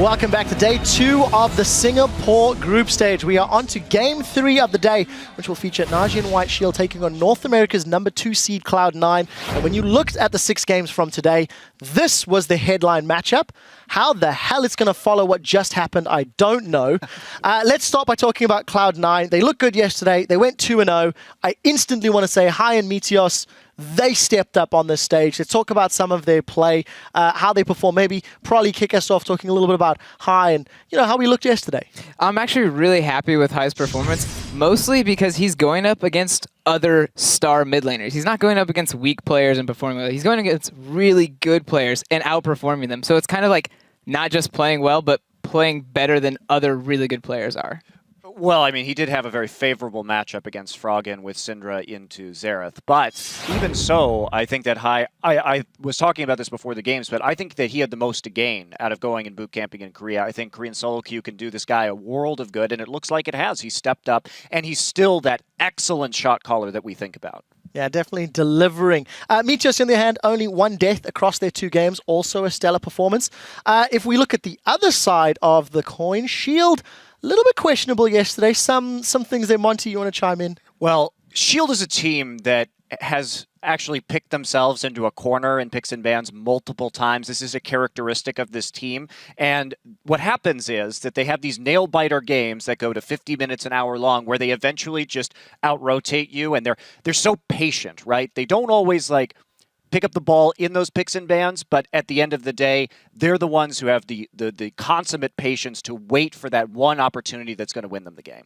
Welcome back to day 2 of the Singapore group stage. We are on to game 3 of the day, which will feature Yeong-jin White Shield taking on North America's number 2 seed Cloud9. And when you looked at the 6 games from today, this was the headline matchup. How the hell it's going to follow what just happened, I don't know. Let's start by talking about Cloud9. They looked good yesterday. They went 2-0. I instantly want to say hi and Meteos. They stepped up on this stage. Let's talk about some of their play, how they perform. Maybe probably kick us off talking a little bit about Hai and how we looked yesterday. I'm actually really happy with Hai's performance, mostly because he's going up against other star mid laners. He's not going up against weak players and performing well. He's going against really good players and outperforming them. So it's kind of like not just playing well, but playing better than other really good players are. Well, I mean, he did have a very favorable matchup against Froggen with Syndra into Xerath. But even so, I think that Hai, I was talking about this before the games, but I think that he had the most to gain out of going and boot camping in Korea. I think Korean solo queue can do this guy a world of good, and it looks like it has. He stepped up, and he's still that excellent shot caller that we think about. Yeah, definitely delivering. Meteos, on the other hand, only 1 death across their 2 games, also a stellar performance. If we look at the other side of the coin, Shield, a little bit questionable yesterday. Some things there. Monty, you want to chime in? Well, Shield is a team that has actually picked themselves into a corner in picks and bans multiple times. This is a characteristic of this team. And what happens is that they have these nail-biter games that go to 50 minutes, an hour long, where they eventually just out-rotate you, and they're so patient, right? They don't always, pick up the ball in those picks and bans, but at the end of the day, they're the ones who have the consummate patience to wait for that one opportunity that's going to win them the game.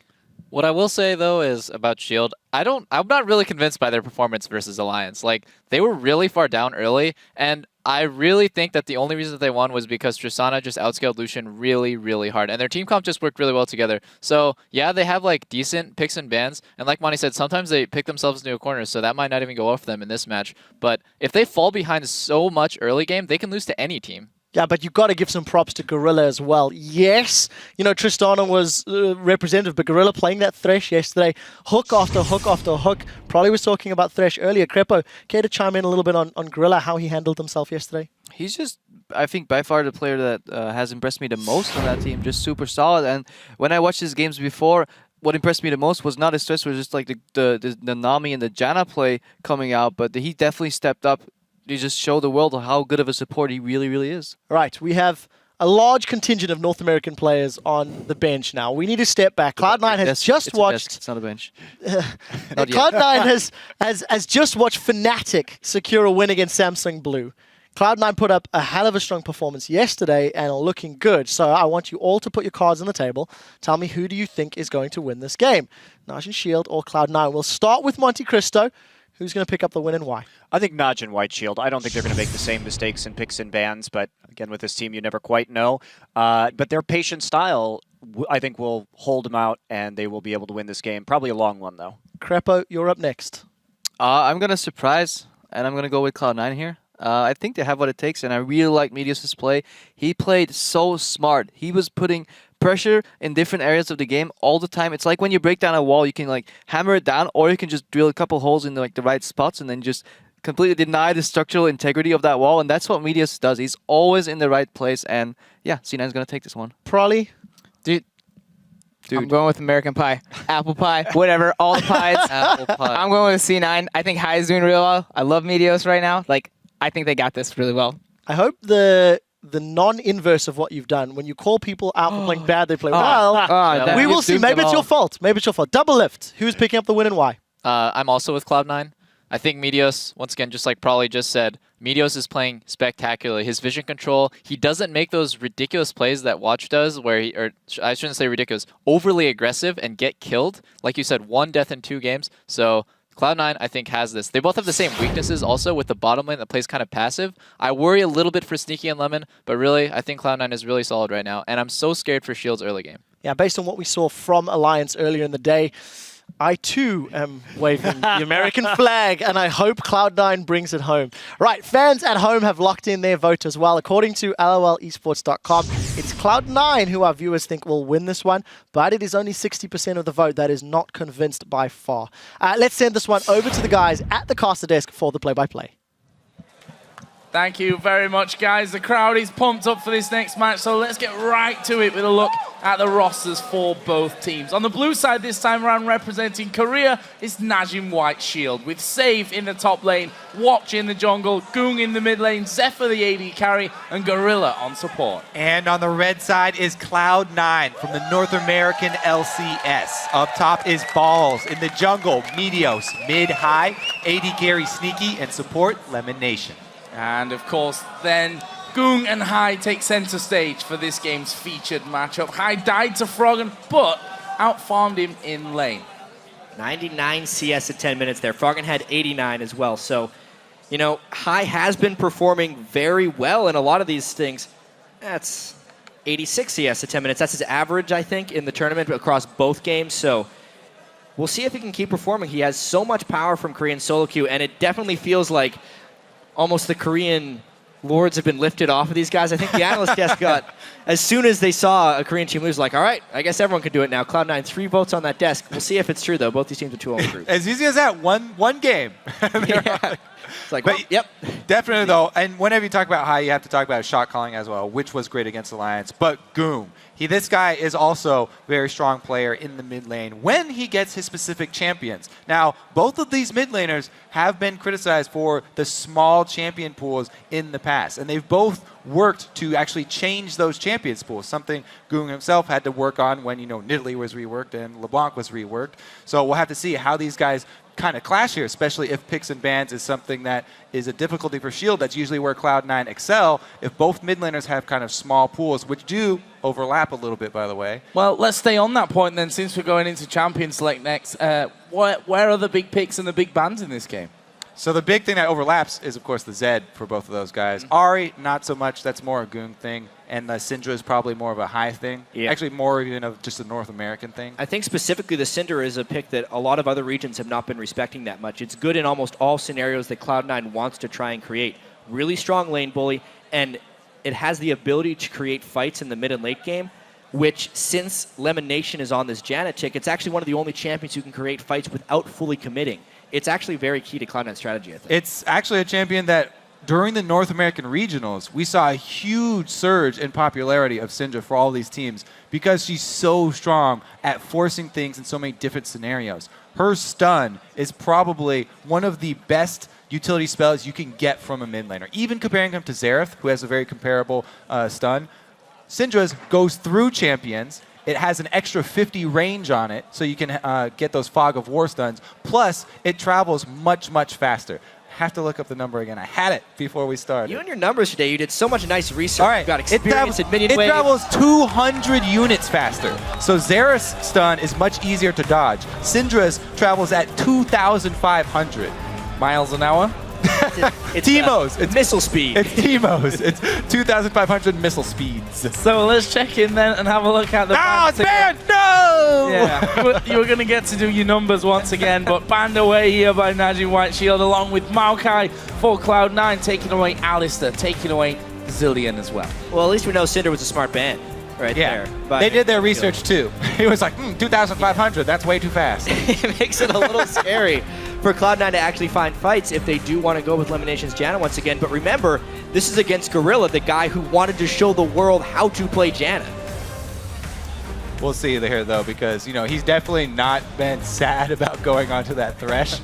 What I will say, though, is about Shield, I'm not really convinced by their performance versus Alliance. They were really far down early, and I really think that the only reason that they won was because Tristana just outscaled Lucian really, really hard, and their team comp just worked really well together. So, yeah, they have, decent picks and bans, and like Monty said, sometimes they pick themselves into a corner, so that might not even go off them in this match. But if they fall behind so much early game, they can lose to any team. Yeah, but you've got to give some props to Gorilla as well. Yes, Tristana was representative, but Gorilla playing that Thresh yesterday, hook after hook after hook. Probably was talking about Thresh earlier. Crepo, care to chime in a little bit on Gorilla, how he handled himself yesterday? He's just, I think, by far the player that has impressed me the most on that team. Just super solid. And when I watched his games before, what impressed me the most was not his Thresh, was just the Nami and the Janna play coming out, but he definitely stepped up. He just showed the world how good of a support he really, really is. Right, we have a large contingent of North American players on the bench now. We need to step back. Cloud9 has just watched... It's not a bench. Cloud9 has just watched Fnatic secure a win against Samsung Blue. Cloud9 put up a hell of a strong performance yesterday and are looking good. So I want you all to put your cards on the table. Tell me, who do you think is going to win this game? Yeong-jin Shield or Cloud9? We'll start with Monte Cristo. Who's going to pick up the win and why? I think Yeong-jin White Shield. I don't think they're going to make the same mistakes in picks and bans, but again, with this team, you never quite know. But their patient style, I think, will hold them out, and they will be able to win this game. Probably a long one, though. Crepo, you're up next. I'm going to surprise, and I'm going to go with Cloud9 here. I think they have what it takes, and I really like Meteos' play. He played so smart. He was putting pressure in different areas of the game all the time. It's like when you break down a wall, you can hammer it down, or you can just drill a couple holes in the right spots and then just completely deny the structural integrity of that wall. And that's what Meteos does. He's always in the right place. And yeah, C9's going to take this one. Prolly? Dude, I'm going with American Pie. Apple pie, whatever, all the pies. Apple pie. I'm going with C9. I think Hai is doing real well. I love Meteos right now. I think they got this really well. I hope the non-inverse of what you've done, when you call people out for playing bad, they play well. We will see. Maybe it's your fault. Maybe it's your fault. Double lift. Who's picking up the win and why? I'm also with Cloud9. I think Meteos, once again, just like Prolly just said, Meteos is playing spectacularly. His vision control, he doesn't make those ridiculous plays that Watch does, where I shouldn't say ridiculous, overly aggressive and get killed. Like you said, 1 death in 2 games. So Cloud9, I think, has this. They both have the same weaknesses also with the bottom lane that plays kind of passive. I worry a little bit for Sneaky and Lemon, but really, I think Cloud9 is really solid right now, and I'm so scared for Shield's early game. Yeah, based on what we saw from Alliance earlier in the day, I too am waving the American flag, and I hope Cloud9 brings it home. Right, fans at home have locked in their vote as well. According to LOLesports.com, it's Cloud9 who our viewers think will win this one, but it is only 60% of the vote that is not convinced by far. Let's send this one over to the guys at the caster desk for the play-by-play. Thank you very much, guys. The crowd is pumped up for this next match, so let's get right to it with a look at the rosters for both teams. On the blue side this time around, representing Korea, is Najim White Shield, with Save in the top lane, Watch in the jungle, Ggoong in the mid lane, Zefa the AD carry, and Gorilla on support. And on the red side is Cloud9 from the North American LCS. Up top is Balls in the jungle, Meteos, mid-high, AD carry Sneaky, and support LemonNation. And of course, then Ggoong and Hai take center stage for this game's featured matchup. Hai died to Froggen, but outfarmed him in lane. 99 CS at 10 minutes there. Froggen had 89 as well. So, you know, Hai has been performing very well in a lot of these things. That's 86 CS at 10 minutes. That's his average, I think, in the tournament across both games. So we'll see if he can keep performing. He has so much power from Korean solo queue, and it definitely feels like almost the Korean lords have been lifted off of these guys. I think the analyst desk got, as soon as they saw a Korean team lose, like, all right, I guess everyone can do it now. Cloud9, 3 votes on that desk. We'll see if it's true, though. Both these teams are 2-0 groups. As easy as that, one game. Yeah. It's like, well, yep. Definitely, though, and whenever you talk about Hai, you have to talk about shot calling as well, which was great against Alliance. But Ggoong, this guy is also a very strong player in the mid lane when he gets his specific champions. Now, both of these mid laners have been criticized for the small champion pools in the past, and they've both worked to actually change those champions pools, something Ggoong himself had to work on when, you know, Nidalee was reworked and LeBlanc was reworked. So we'll have to see how these guys kind of clash here, especially if picks and bans is something that is a difficulty for Shield. That's usually where Cloud9 excel. If both mid laners have kind of small pools, which do overlap a little bit, by the way. Well, let's stay on that point then, since we're going into Champion Select next. Where are the big picks and the big bans in this game? So the big thing that overlaps is, of course, the Zed for both of those guys. Ahri, not so much. That's more a Ggoong thing. And Syndra is probably more of a Hai thing. Yeah. Actually, more even of just a North American thing. I think specifically the Syndra is a pick that a lot of other regions have not been respecting that much. It's good in almost all scenarios that Cloud9 wants to try and create. Really strong lane bully, and it has the ability to create fights in the mid and late game, which, since LemonNation is on this Janet tick, it's actually one of the only champions who can create fights without fully committing. It's actually very key to Cloud9's strategy, I think. It's actually a champion that during the North American regionals, we saw a huge surge in popularity of Syndra for all these teams because she's so strong at forcing things in so many different scenarios. Her stun is probably one of the best utility spells you can get from a mid laner. Even comparing him to Xerath, who has a very comparable stun, Syndra's goes through champions. It has an extra 50 range on it, so you can get those Fog of War stuns. Plus, it travels much, much faster. Have to look up the number again. I had it before we started. You and your numbers today, you did so much nice research. All right. You got experience in minion wave. It travels 200 units faster. So Xerath's stun is much easier to dodge. Syndra's travels at 2,500 miles an hour? It's Teemos. It's missile speed. It's Teemos. It's 2,500 missile speeds. So let's check in then and have a look at the Oh, it's banned. banned! No! Yeah, you were going to get to do your numbers once again, but banned away here by Najim White Shield, along with Maokai for Cloud9, taking away Alistair, taking away Zillion as well. Well, at least we know Syndra was a smart ban right there. They did their research too. It was like, 2,500, that's way too fast. It makes it a little scary for Cloud9 to actually find fights if they do want to go with LemonNation's Janna once again. But remember, this is against Gorilla, the guy who wanted to show the world how to play Janna. We'll see here, though, because, you know, he's definitely not been sad about going onto that Thresh.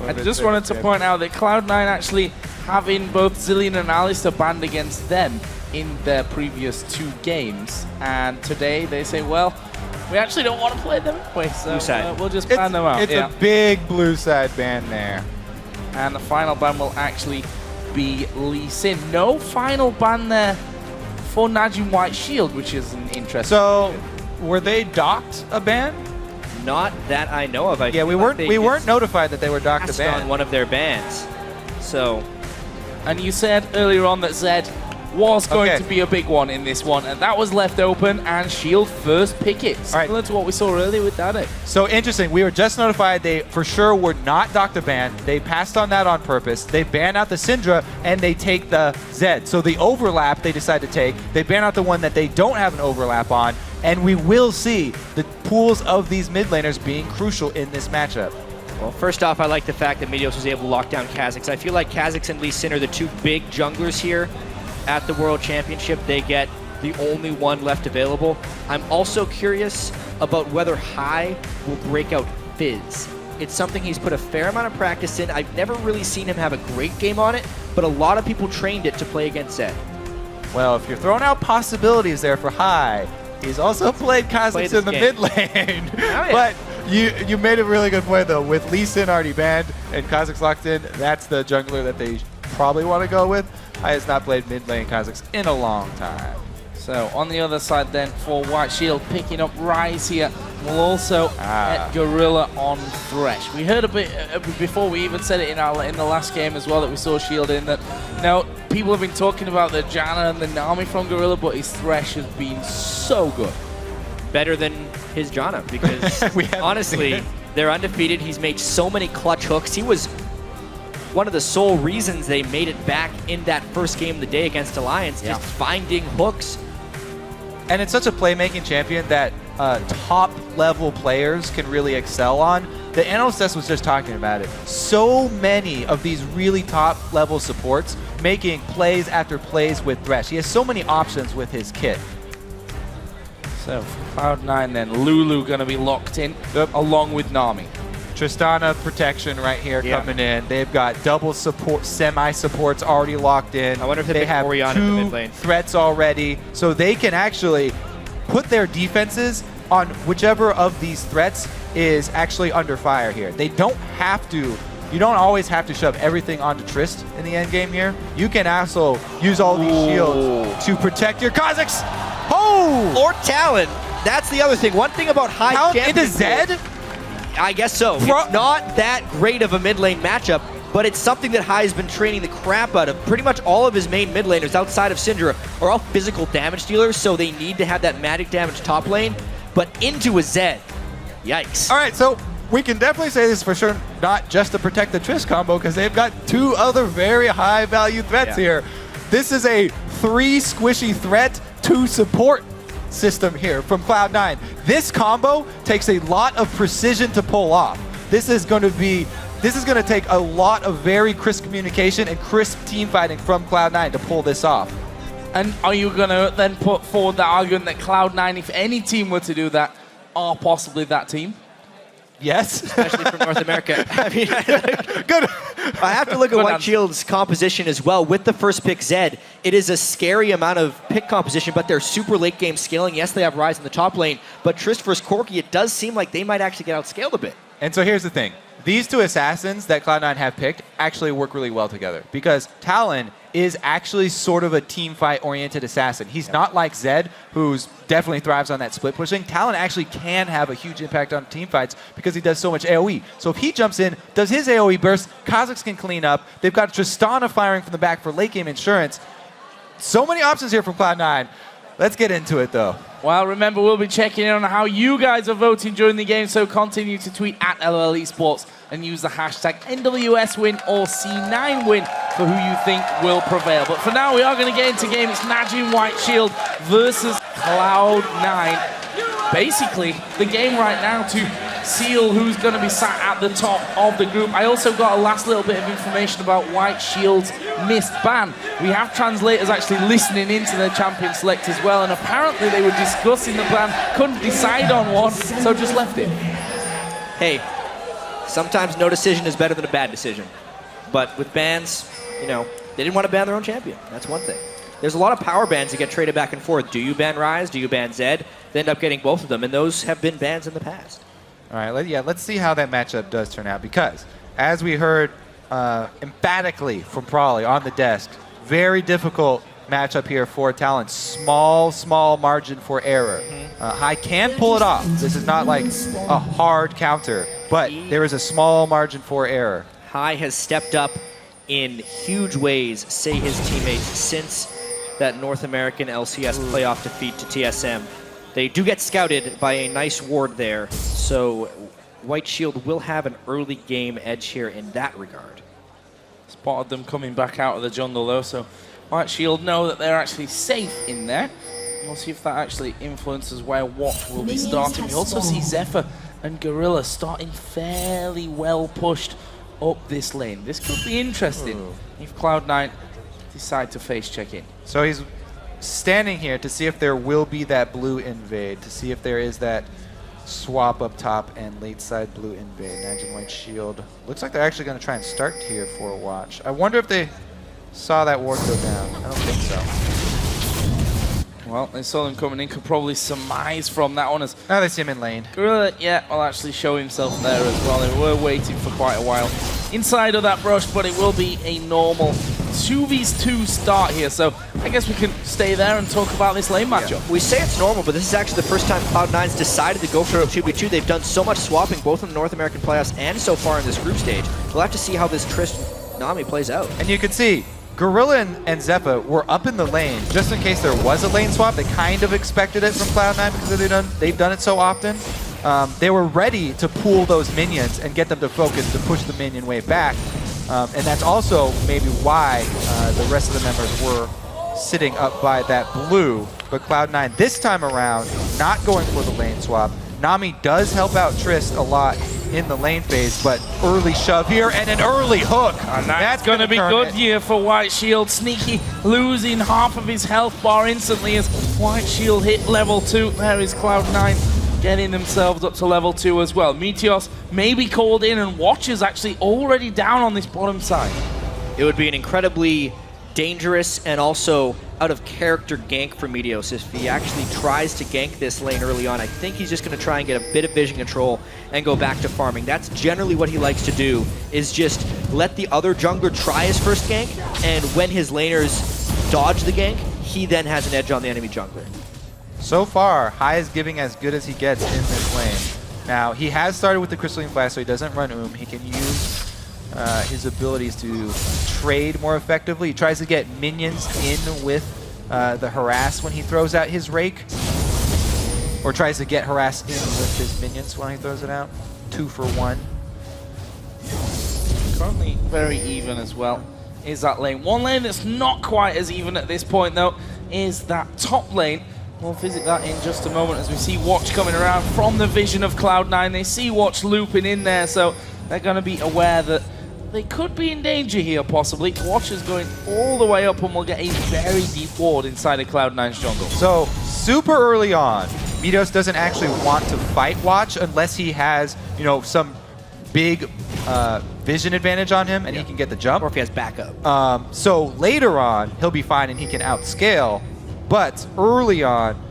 I just wanted to point out that Cloud9 actually having both Zillion and Alistair banned against them in their previous 2 games. And today they say, well, we actually don't want to play them anyway, so we'll just ban them out. It's a big blue side ban there. And the final ban will actually be Lee Sin. No final ban there for Najim White Shield, which is an interesting. So, were they docked a ban? Not that I know of. Yeah, we weren't notified that they were docked a ban on one of their bans. So, and you said earlier on that Zed was going to be a big one in this one, and that was left open, and Shield first pick it, similar to what we saw earlier with Daerek. So interesting, we were just notified they for sure were not docked a ban. They passed on that on purpose. They ban out the Syndra, and they take the Zed. So the overlap they decide to take, they ban out the one that they don't have an overlap on, and we will see the pools of these mid laners being crucial in this matchup. Well, first off, I like the fact that Meteos was able to lock down Kazakhs. I feel like Kazakhs and Lee Sin are the two big junglers here at the World Championship. They get the only one left available. I'm also curious about whether Hai will break out Fizz. It's something he's put a fair amount of practice in. I've never really seen him have a great game on it, but a lot of people trained it to play against Zed. Well, if you're throwing out possibilities there for Hai, he's also played Kazakhs in the mid lane. Oh, yeah. But you made a really good point, though. With Lee Sin already banned and Kazakhs locked in, that's the jungler that they probably want to go with. Hai has not played mid lane Kazakhs in a long time. So on the other side then for White Shield, picking up Rise here. We'll also get Gorilla on Thresh. We heard a bit before we even said it in the last game as well that we saw Shield in that, you know, people have been talking about the Janna and the Nami from Gorilla, but his Thresh has been so good. Better than his Janna, because honestly, they're undefeated. He's made so many clutch hooks. He was one of the sole reasons they made it back in that first game of the day against Alliance, just finding hooks. And it's such a playmaking champion that top-level players can really excel on. The NWS was just talking about it. So many of these really top-level supports making plays after plays with Thresh. He has so many options with his kit. So for Cloud9 then, Lulu going to be locked in along with Nami. Tristana protection right here coming in. They've got double support, semi-supports already locked in. I wonder if they have Orion in the mid lane. threats already, so they can actually put their defenses on whichever of these threats is actually under fire here. They don't have to. You don't always have to shove everything onto Trist in the end game here. You can also use all these shields to protect your Kazakhs. Oh! Or Talon. That's the other thing. One thing about high Talon champion into Zed? I guess so. It's not that great of a mid lane matchup, but it's something that Hai has been training the crap out of. Pretty much all of his main mid laners outside of Syndra are all physical damage dealers, so they need to have that magic damage top lane, but into a Zed. Yikes. All right, so we can definitely say this for sure, not just to protect the Trist combo, because they've got two other very high value threats here. This is a 3 squishy threat, 2 support system here from Cloud9. This combo takes a lot of precision to pull off. This is going to take a lot of very crisp communication and crisp team fighting from Cloud9 to pull this off. And are you going to then put forward the argument that Cloud9, if any team were to do that, are possibly that team? Yes. Especially from North America. I mean, good. I have to look at White Shield's composition as well. With the first pick Zed, it is a scary amount of pick composition, but they're super late game scaling. Yes, they have Ryze in the top lane, but Trist versus Corki, it does seem like they might actually get outscaled a bit. And so here's the thing. These two assassins that Cloud9 have picked actually work really well together because Talon is actually sort of a team fight oriented assassin. He's not like Zed, who's definitely thrives on that split pushing. Talon actually can have a huge impact on team fights because he does so much AoE. So if he jumps in, does his AoE burst, Kazakhs can clean up. They've got Tristana firing from the back for late game insurance. So many options here from Cloud9. Let's get into it though. Well, remember, we'll be checking in on how you guys are voting during the game, so continue to tweet at LOL Esports and use the hashtag NWS win or C9 win for who you think will prevail. But for now, we are going to get into game. It's Najin White Shield versus Cloud9. Basically, the game right now to seal who's going to be sat at the top of the group. I also got a last little bit of information about White Shield's missed ban. We have translators actually listening into the champion select as well, and apparently they were discussing the plan, couldn't decide on one, so just left it. Hey, sometimes no decision is better than a bad decision. But with bans, you know, they didn't want to ban their own champion. That's one thing. There's a lot of power bans that get traded back and forth. Do you ban Ryze? Do you ban Zed? They end up getting both of them, and those have been bans in the past. All right, let's see how that matchup does turn out, because as we heard emphatically from Prawley on the desk, very difficult matchup here for Talon. Small margin for error. Hai can pull it off. This is not like a hard counter, but there is a small margin for error. Hai has stepped up in huge ways, say his teammates, since that North American LCS playoff defeat to TSM. They do get scouted by a nice ward there, so White Shield will have an early game edge here in that regard. Spotted them coming back out of the jungle though, so White Shield know that they're actually safe in there. We'll see if that actually influences what will be starting. We also see Zefa and Gorilla starting fairly well pushed up this lane. This could be interesting if Cloud9 decide to face check in. So he's standing here to see if there will be that blue invade, to see if there is that swap up top and late side blue invade. Nanjing White Shield. Looks like they're actually going to try and start here for a watch. I wonder if they saw that ward go down. I don't think so. Well, they saw them coming in, could probably surmise from that one as Now they see him in lane. Gorilla, will actually show himself there as well. They were waiting for quite a while inside of that brush, but it will be a normal 2v2 start here. So I guess we can stay there and talk about this lane matchup. We say it's normal, but this is actually the first time Cloud9's decided to go for a 2v2. They've done so much swapping both in the North American playoffs and so far in this group stage. We'll have to see how this Trish-Nami plays out. And you can see Gorilla and Zefa were up in the lane just in case there was a lane swap. They kind of expected it from Cloud9 because they've done it so often. They were ready to pool those minions and get them to focus to push the minion wave back. And that's also maybe why the rest of the members were sitting up by that blue. But Cloud9 this time around, not going for the lane swap. Nami does help out Trist a lot in the lane phase, but early shove here and an early hook. And that's going to be good here for White Shield. Sneaky losing half of his health bar instantly as White Shield hit level 2. There is Cloud9 getting themselves up to level 2 as well. Meteos may be called in, and Watch is actually already down on this bottom side. It would be an incredibly dangerous and also out of character gank for Meteos if he actually tries to gank this lane early on. I think he's just going to try and get a bit of vision control and go back to farming. That's generally what he likes to do, is just let the other jungler try his first gank, and when his laners dodge the gank, he then has an edge on the enemy jungler. So far, Hai is giving as good as he gets in this lane. Now, he has started with the Crystalline Flash, so he doesn't run He can use his abilities to trade more effectively. He tries to get minions in with the harass when he throws out his rake, or tries to get harass in with his minions when he throws it out. 2 for 1. Currently very even as well is that lane. One lane that's not quite as even at this point though is that top lane. We'll visit that in just a moment as we see Watch coming around from the vision of Cloud9. They see Watch looping in there, so they're going to be aware that they could be in danger here, possibly. Watch is going all the way up and will get a very deep ward inside of Cloud9's jungle. So, super early on, Meteos doesn't actually want to fight Watch unless he has, some big vision advantage on him and he can get the jump. Or if he has backup. So later on, he'll be fine and he can outscale. But early on,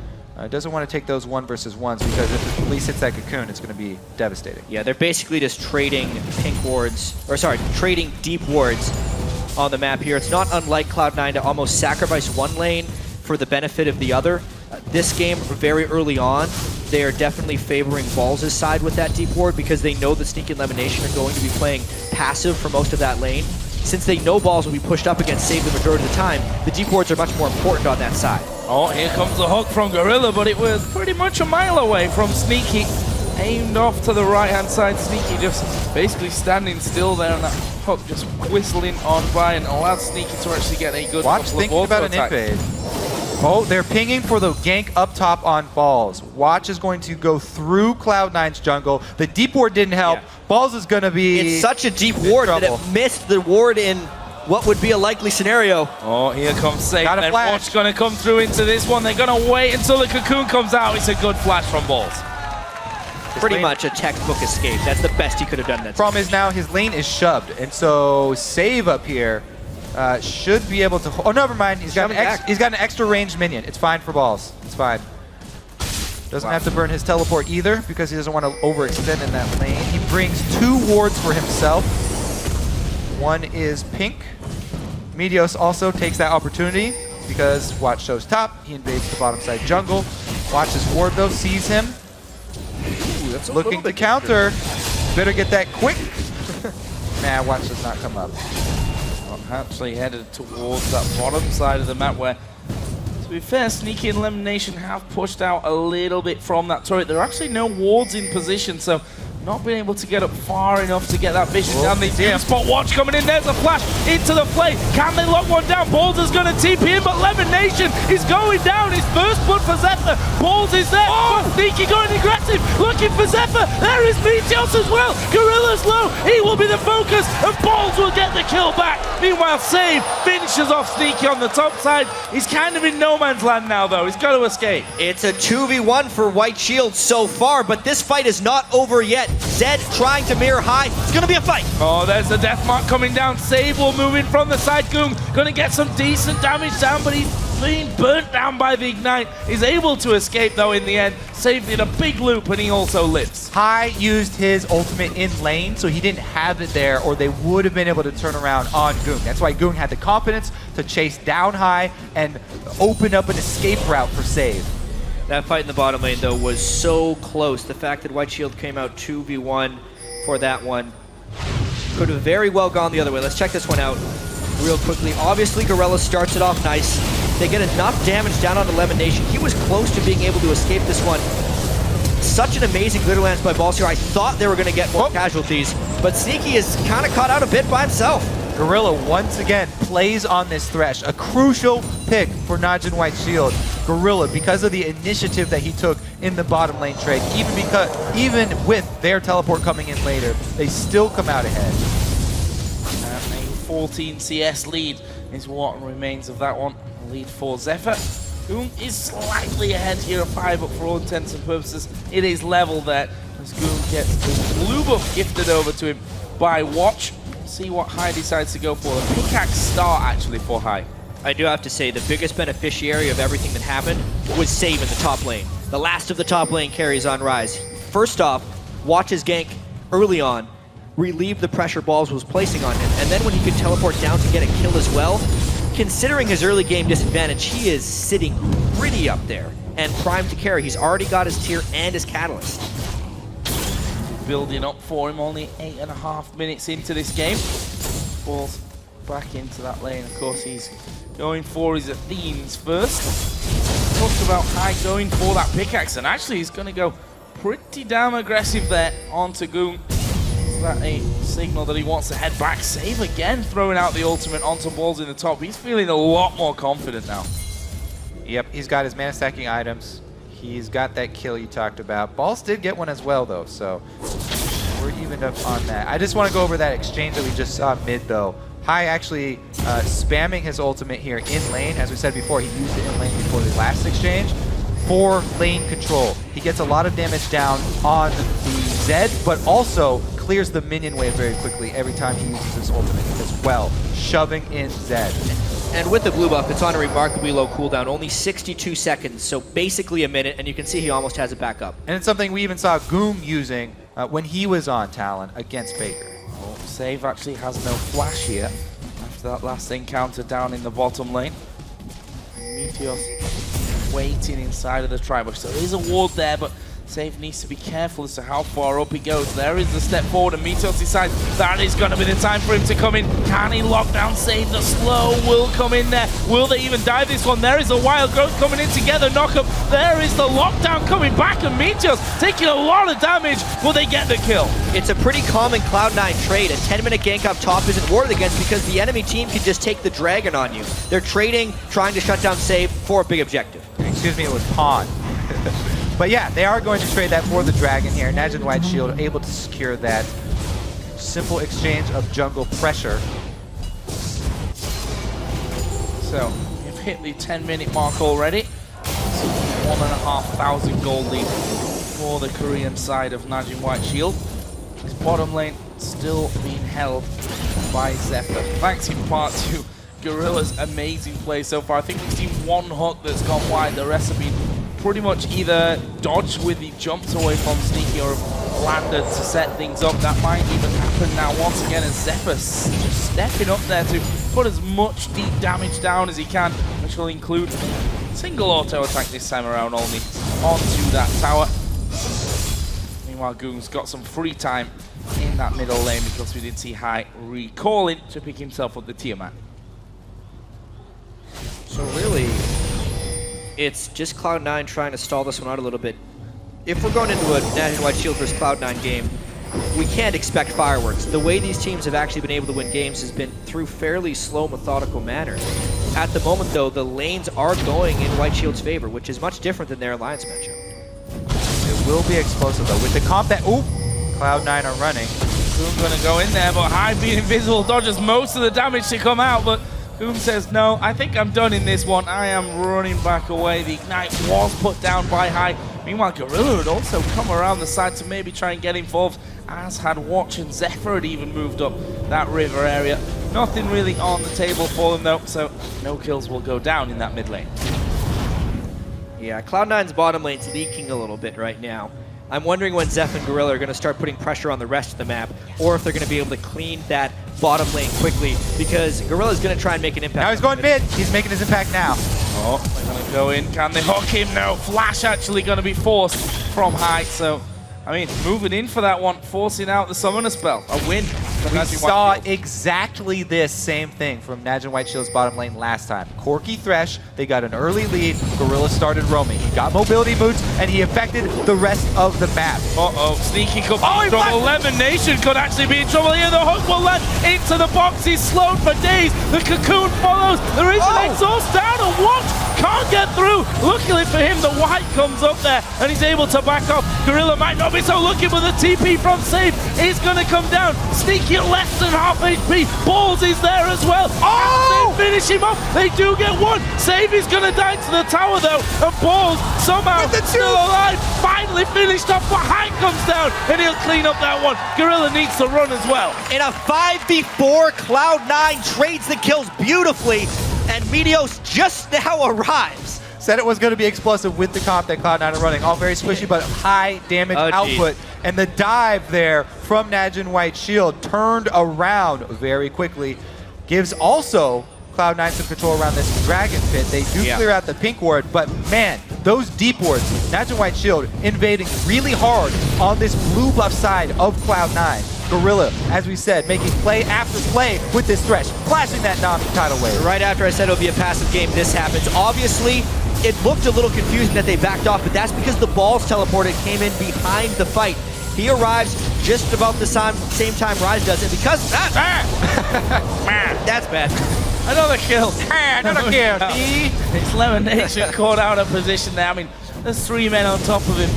doesn't want to take those 1 versus 1s because if the police hits that cocoon, it's going to be devastating. Yeah, they're basically just trading pink wards, trading deep wards on the map here. It's not unlike Cloud9 to almost sacrifice one lane for the benefit of the other. This game, very early on, they are definitely favoring Balls' side with that deep ward because they know that Sneaky and LemonNation are going to be playing passive for most of that lane. Since they know Balls will be pushed up against save the majority of the time, the deep wards are much more important on that side. Oh, here comes the hook from Gorilla, but it was pretty much a mile away from Sneaky. Aimed off to the right-hand side. Sneaky just basically standing still there, and that hook just whistling on by and allowed Sneaky to actually get a good Watch thinking about an invade. Oh, they're pinging for the gank up top on Balls. Watch is going to go through Cloud9's jungle. The deep ward didn't help. Yeah. Balls is going to be It's such a deep ward that it missed the ward in what would be a likely scenario. Oh, here comes Safe, and Watch going to come through into this one. They're going to wait until the cocoon comes out. It's a good flash from Balls. Pretty much a textbook escape. That's the best he could have done. That problem is now his lane is shoved, and so Save up here should be able to. Oh, never mind. He's got an extra ranged minion. It's fine for Balls. It's fine. Doesn't have to burn his teleport either because he doesn't want to overextend in that lane. He brings 2 wards for himself. One is pink. Meteos also takes that opportunity because Watch shows top. He invades the bottom side jungle. Watch's ward though sees him. Ooh, that's looking to counter. Better get that quick. Nah, Watch does not come up. Well, actually headed towards that bottom side of the map where, to be fair, Sneaky and LemonNation have pushed out a little bit from that turret. There are actually no wards in position, so not being able to get up far enough to get that vision down. They see a spot watch coming in. There's a flash into the play. Can they lock one down? Balls going to TP in, but LemonNation is going down. His first blood for Zefa. Balls is there. But Sneaky going aggressive, looking for Zefa. There is Meteos as well. Gorilla's low. He will be the focus, and Balls will get the kill back. Meanwhile, Save finishes off Sneaky on the top side. He's kind of in no man's land now, though. He's got to escape. It's a 2v1 for White Shield so far, but this fight is not over yet. Zed trying to mirror high. It's going to be a fight. Oh, there's the death mark coming down. Save will move in from the side. Ggoong going to get some decent damage down, but he's being burnt down by the Ignite. He's able to escape, though, in the end. Save did a big loop, and he also lives. High used his ultimate in lane, so he didn't have it there, or they would have been able to turn around on Ggoong. That's why Ggoong had the confidence to chase down High and open up an escape route for Save. That fight in the bottom lane, though, was so close. The fact that White Shield came out 2v1 for that one could have very well gone the other way. Let's check this one out real quickly. Obviously, Gorilla starts it off nice. They get enough damage down onto LemonNation. He was close to being able to escape this one. Such an amazing glitter lance by Balls here. I thought they were going to get more casualties, but Sneaky is kind of caught out a bit by himself. Gorilla once again plays on this Thresh, a crucial pick for Najin White Shield. Gorilla, because of the initiative that he took in the bottom lane trade, even with their teleport coming in later, they still come out ahead. And a 14 CS lead is what remains of that one. Lead for Zefa. Ggoong is slightly ahead here at 5, but for all intents and purposes, it is level there as Ggoong gets the blue buff gifted over to him by Watch. See what High decides to go for. A pickaxe start, actually, for High. I do have to say, the biggest beneficiary of everything that happened was Save in the top lane. The last of the top lane carries on Rise. First off, Watch's gank early on relieved the pressure Balls was placing on him, and then when he could teleport down to get a kill as well, considering his early game disadvantage, he is sitting pretty up there and primed to carry. He's already got his tier and his catalyst. Building up for him, only 8.5 minutes into this game. Balls back into that lane. Of course, he's going for his Athenes first. Talked about High going for that pickaxe, and actually he's going to go pretty damn aggressive there onto Ggoong. Is that a signal that he wants to head back? Save again, throwing out the ultimate onto Balls in the top. He's feeling a lot more confident now. Yep, he's got his mana stacking items. He's got that kill you talked about. Balls did get one as well, though, so we're evened up on that. I just want to go over that exchange that we just saw mid, though. High actually spamming his ultimate here in lane. As we said before, he used it in lane before the last exchange for lane control. He gets a lot of damage down on the Zed, but also clears the minion wave very quickly every time he uses his ultimate as well, shoving in Zed. And with the blue buff, it's on a remarkably low cooldown, only 62 seconds, so basically a minute, and you can see he almost has it back up. And it's something we even saw Ggoong using when he was on Talon against FLICKR. Oh, Save actually has no flash here after that last encounter down in the bottom lane. Meteos waiting inside of the tri-bush, so there is a ward there, but Save needs to be careful as to how far up he goes. There is the step forward, and Meteos decides that is going to be the time for him to come in. Can he lock down Save? The slow will come in there. Will they even dive this one? There is a wild growth coming in together. Knock up. There is the lockdown coming back, and Meteos taking a lot of damage. Will they get the kill? It's a pretty common Cloud9 trade. A 10-minute gank up top isn't warded against because the enemy team can just take the dragon on you. They're trading, trying to shut down Save for a big objective. Excuse me, it was Pawn. But yeah, they are going to trade that for the dragon here. Najin White Shield able to secure that simple exchange of jungle pressure. So, we've hit the 10-minute mark already. So 1,500 gold lead for the Korean side of Najin White Shield. His bottom lane still being held by Zefa. Thanks in part to Gorilla's amazing play so far. I think we've seen one hook that's gone wide. The rest have been pretty much either dodged with the jumps away from Sneaky or landed to set things up. That might even happen now once again as Zephyr's just stepping up there to put as much deep damage down as he can, which will include single auto attack this time around only onto that tower. Meanwhile, Ggoong's got some free time in that middle lane because we did see High recalling to pick himself up the Tiamat. So really, it's just Cloud9 trying to stall this one out a little bit. If we're going into a Najin White Shield versus Cloud9 game, we can't expect fireworks. The way these teams have actually been able to win games has been through fairly slow, methodical manner. At the moment, though, the lanes are going in White Shield's favor, which is much different than their alliance matchup. It will be explosive, though. With the comp that, ooh, Cloud9 are running. Ggoong gonna go in there, but High being invisible dodges most of the damage to come out, but Ggoong says, no, I think I'm done in this one. I am running back away. The Ignite was put down by High. Meanwhile, Gorilla had also come around the side to maybe try and get involved, as had Watch, and Zefa had even moved up that river area. Nothing really on the table for them, though, so no kills will go down in that mid lane. Yeah, Cloud9's bottom lane's leaking a little bit right now. I'm wondering when Zefa and Gorilla are going to start putting pressure on the rest of the map, or if they're going to be able to clean that bottom lane quickly, because Gorilla's going to try and make an impact. Now he's going mid. He's making his impact now. Oh, they're going to go in. Can they hook him? No. Flash actually going to be forced from High, so, I mean, moving in for that one, forcing out the summoner spell. A win. We saw exactly this same thing from Najin White Shield's bottom lane last time. Corki Thresh, they got an early lead. Gorilla started roaming. He got mobility boots, and he affected the rest of the map. Uh-oh, Sneaky could be in trouble. LemonNation could actually be in trouble here. The hook will land into the box. He's slowed for days. The cocoon follows. There is an exhaust down, and Watch can't get through. Luckily for him, the white comes up there, and he's able to back off. Gorilla might not be so lucky, but the TP from Save is going to come down. Sneaky less than half HP. Balls is there as well. Oh! They finish him off. They do get one. Save is going to die to the tower, though, and Balls somehow still alive. Finally finished off, but High comes down, and he'll clean up that one. Gorilla needs to run as well. In a 5v4, Cloud9 trades the kills beautifully, and Meteos just now arrives. Said it was going to be explosive with the comp that Cloud9 are running. All very squishy, but high damage output. And the dive there from Najin White Shield turned around very quickly. Gives also Cloud9 some control around this Dragon Pit. They do clear out the pink ward, but man, those deep wards, Najin White Shield invading really hard on this blue buff side of Cloud9. Gorilla, as we said, making play after play with this Thresh, flashing that non-tidal wave. Right after I said it'll be a passive game, this happens. Obviously, it looked a little confusing that they backed off, but that's because the balls teleported came in behind the fight. He arrives just about the same time Rise does it, because that's bad. Another kill. Another kill. It's LemonNation caught out of position there. I mean, there's 3 men on top of him.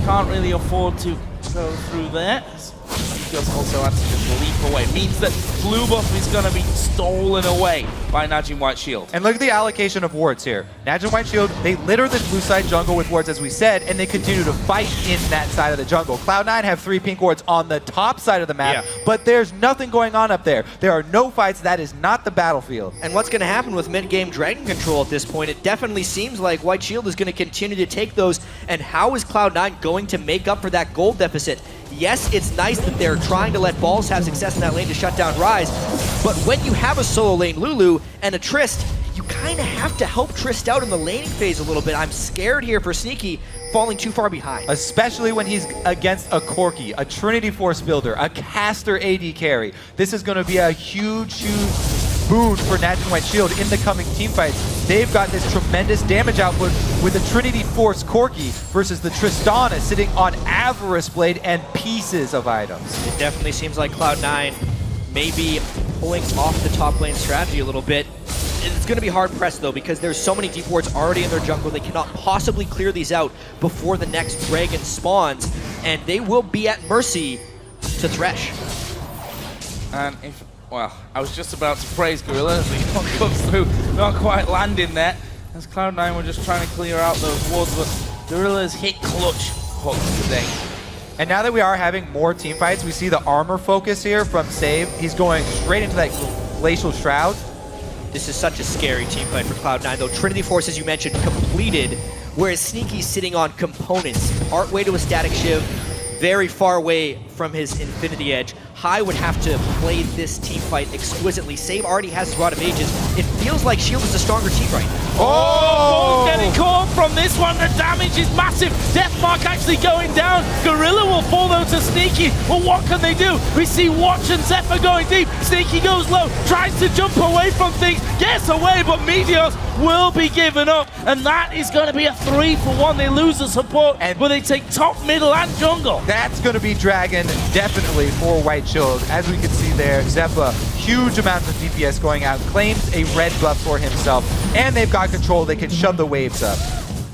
Can't really afford to go through there. Meteos also had to just leap away. Means that blue buff is going to be stolen away by Najin White Shield. And look at the allocation of wards here. Najin White Shield, they litter this blue side jungle with wards, as we said, and they continue to fight in that side of the jungle. Cloud9 have 3 pink wards on the top side of the map, but there's nothing going on up there. There are no fights. That is not the battlefield. And what's going to happen with mid-game Dragon Control at this point? It definitely seems like White Shield is going to continue to take those, and how is Cloud9 going to make up for that gold deficit? Yes, it's nice that they're trying to let Balls have success in that lane to shut down Rise, but when you have a solo lane Lulu and a Trist, you kind of have to help Trist out in the laning phase a little bit. I'm scared here for Sneaky falling too far behind. Especially when he's against a Corki, a Trinity Force builder, a caster AD carry. This is going to be a huge, huge boon for Najin White Shield in the coming teamfights. They've got this tremendous damage output with a Trinity Force Corki versus the Tristana sitting on Avarice Blade and pieces of items. It definitely seems like Cloud9 may be pulling off the top lane strategy a little bit. It's going to be hard pressed though, because there's so many deep wards already in their jungle. They cannot possibly clear these out before the next dragon spawns, and they will be at mercy to Thresh. And if, well, I was just about to praise Gorilla as he comes through, not quite landing there, as Cloud9 were just trying to clear out those wards, but Gorilla's hit clutch hooks today. And now that we are having more team fights, we see the armor focus here from Save. He's going straight into that Glacial Shroud. This is such a scary team fight for Cloud9, though. Trinity Force, as you mentioned, completed, whereas Sneaky's sitting on components, part way to a Static Shiv, very far away from his Infinity Edge. High would have to play this team fight exquisitely. Save already has his Rod of Ages. It feels like Shield is a stronger team right now. Oh! Getting caught from this one. The damage is massive. Deathmark actually going down. Gorilla will fall though to Sneaky. Well, what can they do? We see Watch and Zefa going deep. Sneaky goes low, tries to jump away from things, gets away, but Meteos will be given up. And that is going to be a 3-for-1. They lose the support, but they take top, middle, and jungle. That's going to be Dragon win definitely for White Shield. As we can see there, Zefa, huge amounts of DPS going out, claims a red buff for himself, and they've got control. They can shove the waves up.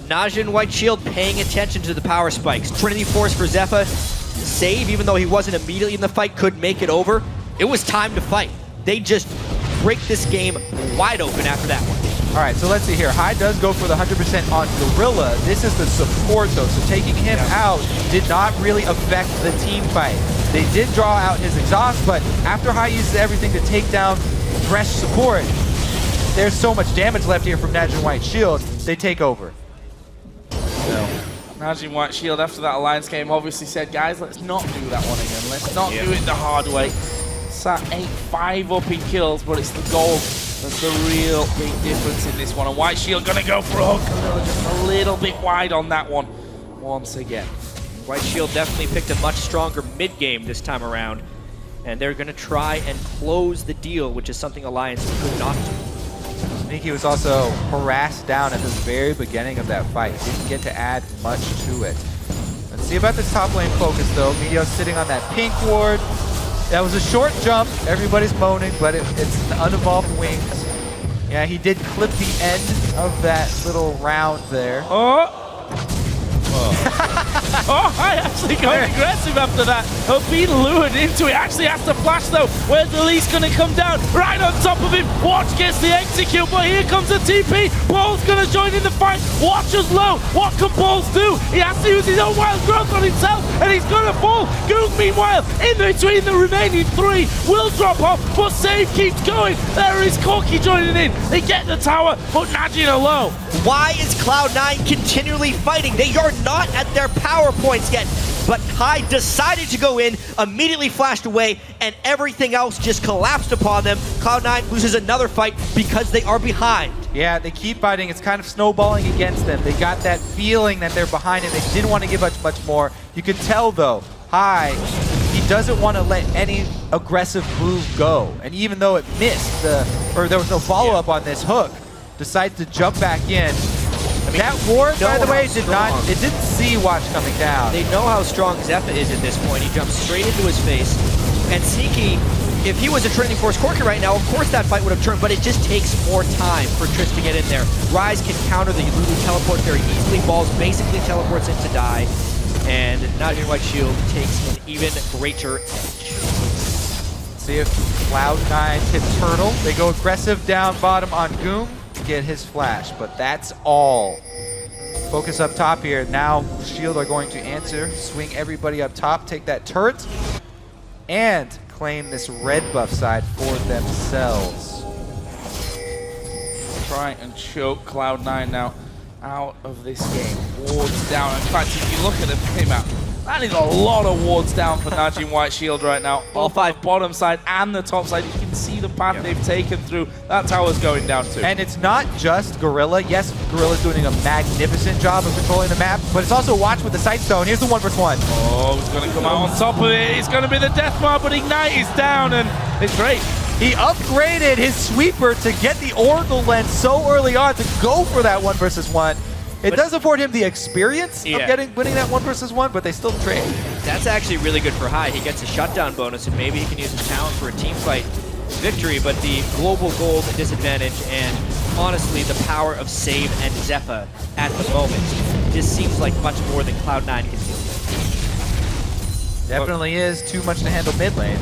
Najin White Shield paying attention to the power spikes. Trinity Force for Zefa. Save, even though he wasn't immediately in the fight, could make it over. It was time to fight. They just break this game wide open after that one. All right, so let's see here. High does go for the 100% on Gorilla. This is the support, though, so taking him out did not really affect the team fight. They did draw out his exhaust, but after High uses everything to take down Thresh support, there's so much damage left here from Najin White Shield, they take over. Najin White Shield, after that Alliance game, obviously said, guys, let's not do that one again. Let's not do it the hard way. Sat 8-5 up in kills, but it's the gold that's the real big difference in this one. And White Shield gonna go for a hook. Gorilla just a little bit wide on that one once again. White Shield definitely picked a much stronger mid-game this time around, and they're gonna try and close the deal, which is something Alliance could not do. I think he was also harassed down at the very beginning of that fight. Didn't get to add much to it. Let's see about this top lane focus, though. Meteos sitting on that pink ward. That was a short jump. Everybody's moaning, but it's the unevolved wings. Yeah, he did clip the end of that little round there. Oh, I actually got aggressive after that. Being lured into it. Actually has to flash though. Where's the least gonna come down? Right on top of him. Watch gets the execute, but here comes the TP. Paul's gonna join in the fight. Watch us low. What can Paul do? He has to use his own wild growth on himself, and he's gonna fall. Ggoong, meanwhile, in between the remaining three, will drop off, but save keeps going. There is Corky joining in. They get the tower, but Najin are low. Why is Cloud9 continually fighting? They are not at their power points yet, but High decided to go in, immediately flashed away, and everything else just collapsed upon them. Cloud9 loses another fight because they are behind. Yeah, they keep fighting. It's kind of snowballing against them. They got that feeling that they're behind and they didn't want to give much more. You could tell, though, High, he doesn't want to let any aggressive move go. And even though it missed, or there was no follow-up on this hook, decides to jump back in. I mean, that ward, by the way, didn't see Watch coming down. They know how strong Zefa is at this point. He jumps straight into his face. And Sneaky, if he was a Trinity Force Corky right now, of course that fight would have turned, but it just takes more time for Trish to get in there. Rise can counter the Lulu teleport very easily. Balls basically teleports in to die. And Najin White Shield takes an even greater edge. See if Cloud9 hit Turtle. They go aggressive down bottom on Ggoong to get his flash, but that's all. Focus up top here. Now Shield are going to answer, swing everybody up top, take that turret, and claim this red buff side for themselves. Try and choke Cloud9 now out of this game. Wards down. In fact, if you look at the map, that is a lot of wards down for Najin White Shield right now. All five. The bottom side and the top side. You can see the path they've taken through. That tower's going down too. And it's not just Gorilla. Yes, Gorilla's doing a magnificent job of controlling the map, but it's also Watch with the Sight Stone. Here's the 1v1. Oh, he's going to come out on top of it. It's going to be the death mark, but Ignite is down, and it's great. He upgraded his sweeper to get the Oracle lens so early on to go for that 1v1. It does afford him the experience of winning that 1v1, but they still trade. That's actually really good for High. He gets a shutdown bonus, and maybe he can use his talent for a team fight victory, but the global gold disadvantage and honestly the power of Save and Zefa at the moment just seems like much more than Cloud9 can deal with. Definitely is too much to handle mid lane.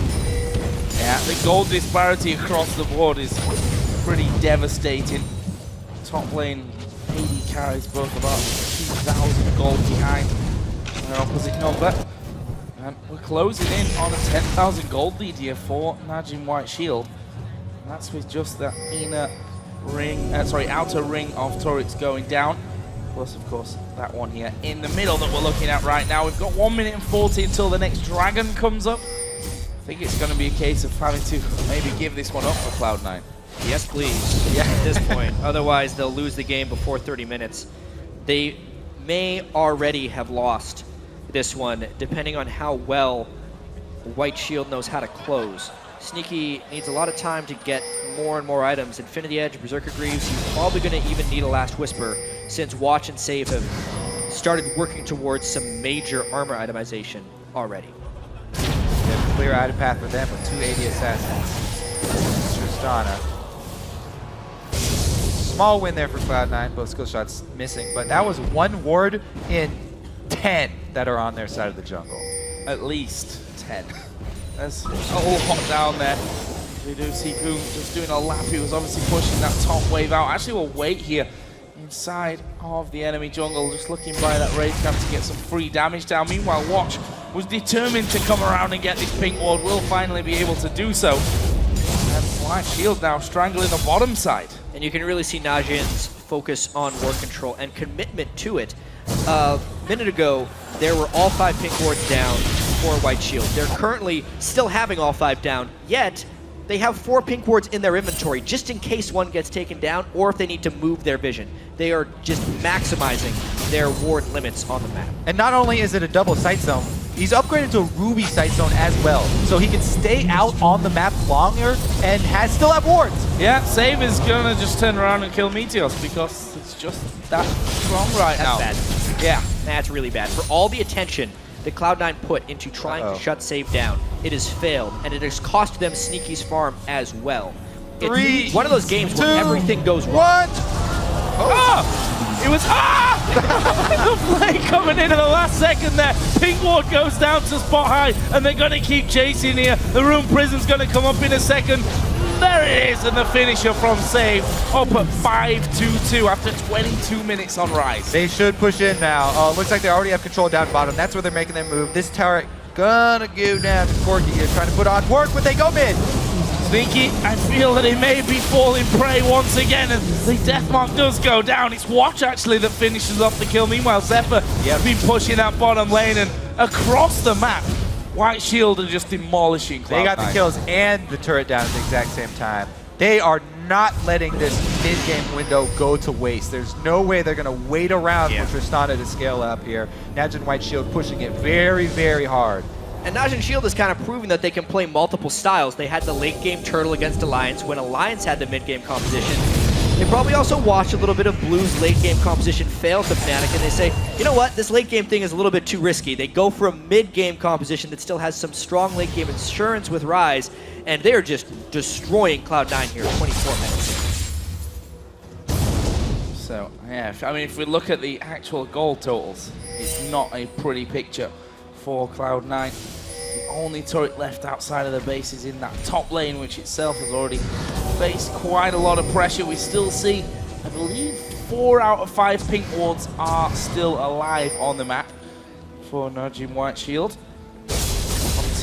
Yeah, the gold disparity across the board is pretty devastating. Top lane, AD carries both about 2,000 gold behind their opposite number. And we're closing in on a 10,000 gold lead here for Najin White Shield. And that's with just that outer ring of turrets going down. Plus, of course, that one here in the middle that we're looking at right now. We've got 1 minute and 40 until the next dragon comes up. I think it's going to be a case of having to maybe give this one up for Cloud9. Yes, please. Yeah, at this point. Otherwise, they'll lose the game before 30 minutes. They may already have lost this one, depending on how well White Shield knows how to close. Sneaky needs a lot of time to get more and more items. Infinity Edge, Berserker Greaves, he's probably going to even need a Last Whisper, since Watch and Save have started working towards some major armor itemization already. clear item path for them with 280 assassins. Tristana. Small win there for Cloud9, both skill shots missing, but that was 1 ward in 10 that are on their side of the jungle. At least 10. That's a lot down there. We do see Ggoong just doing a lap. He was obviously pushing that top wave out. Actually, we'll wait here inside of the enemy jungle, just looking by that raid camp to get some free damage down. Meanwhile, Watch was determined to come around and get this pink ward. Will finally be able to do so. And White Shield now strangling the bottom side. And you can really see Najin's focus on ward control and commitment to it. A minute ago, there were all 5 pink wards down for White Shield. They're currently still having all 5 down, yet they have 4 pink wards in their inventory just in case one gets taken down or if they need to move their vision. They are just maximizing their ward limits on the map. And not only is it a double sight zone, he's upgraded to a Ruby sight zone as well. So he can stay out on the map longer and still have wards. Yeah, Save is gonna just turn around and kill Meteos because it's just that strong right now. That's bad. Yeah. That's really bad. For all the attention that Cloud9 put into trying to shut Save down, it has failed, and it has cost them Sneaky's farm as well. It's one of those games where everything goes wrong. It was the play coming in at the last second there. Pink ward goes down to spot high, and they're going to keep chasing here. The Rune Prison's going to come up in a second. There it is, and the finisher from Save up at 5-2-2 after 22 minutes on Rise. They should push in now. Looks like they already have control down bottom. That's where they're making their move. This turret gonna go down to Corky here, trying to put on work, but they go mid. Sneaky, I feel that he may be falling prey once again, and the death mark does go down. It's Watch actually that finishes off the kill. Meanwhile, Zefa has been pushing that bottom lane, and across the map, White Shield are just demolishing Cloud9. They got the kills and the turret down at the exact same time. They are not letting this mid-game window go to waste. There's no way they're going to wait around for Tristana to scale up here. Najin White Shield pushing it very, very hard. And Najin Shield is kind of proving that they can play multiple styles. They had the late game turtle against Alliance when Alliance had the mid game composition. They probably also watched a little bit of Blue's late game composition fail to Fnatic, and they say, you know what, this late game thing is a little bit too risky. They go for a mid game composition that still has some strong late game insurance with Rise, and they're just destroying Cloud9 here, 24 minutes. So, yeah, I mean, if we look at the actual goal totals, it's not a pretty picture for Cloud9. The only turret left outside of the base is in that top lane, which itself has already faced quite a lot of pressure. We still see, I believe, 4 out of 5 pink wards are still alive on the map for Najin White Shield.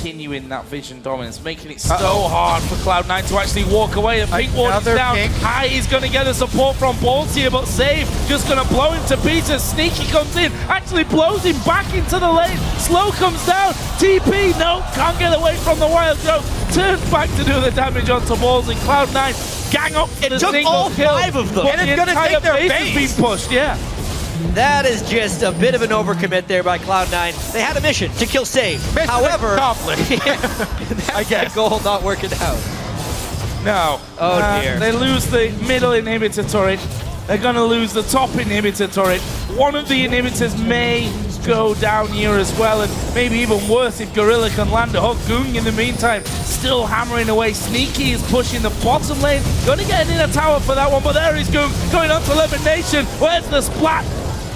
Continuing that vision dominance, making it so hard for Cloud9 to actually walk away. The pink ward is down. High is going to get the support from Balls here, but Save just going to blow him to pieces. Sneaky comes in, actually blows him back into the lane. Slow comes down. TP, no, can't get away from the wild growth. Turns back to do the damage onto Balls, and Cloud9 gang up for the single all kill. 5 of them. But And the it's going to entire take their base base. has been pushed, yeah. That is just a bit of an overcommit there by Cloud9. They had a mission to kill Save. However, I guess. the goal not working out. No. Oh dear. They lose the middle inhibitor turret. They're going to lose the top inhibitor turret. One of the inhibitors may go down here as well, and maybe even worse if Gorilla can land a hook. Ggoong in the meantime still hammering away. Sneaky is pushing the bottom lane. Going to get an inner tower for that one, but there is Ggoong going on to LemonNation. Where's the splat?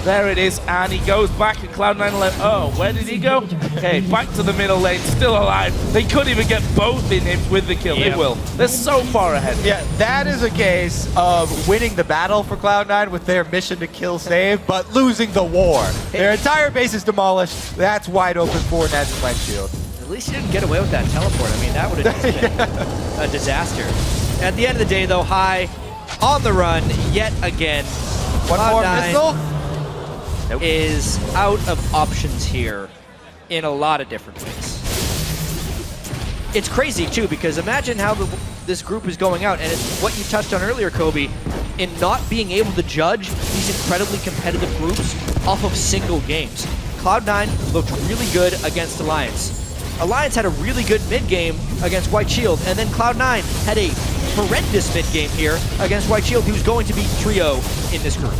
There it is, and he goes back, and Cloud9 oh, where did he go? Okay, back to the middle lane, still alive. They could even get both in him with the kill. They will. They're so far ahead. Yeah, that is a case of winning the battle for Cloud9 with their mission to kill Save, but losing the war. Their entire base is demolished. That's wide open for Najin White Shield. At least he didn't get away with that teleport. I mean, that would have been a disaster. At the end of the day, though, High on the run yet again. One more missile? Is out of options here in a lot of different ways. It's crazy too, because imagine how this group is going out, and it's what you touched on earlier, Kobe, in not being able to judge these incredibly competitive groups off of single games. Cloud9 looked really good against Alliance. Alliance had a really good mid-game against White Shield, and then Cloud9 had a horrendous mid-game here against White Shield, who's going to be 3-0 in this group.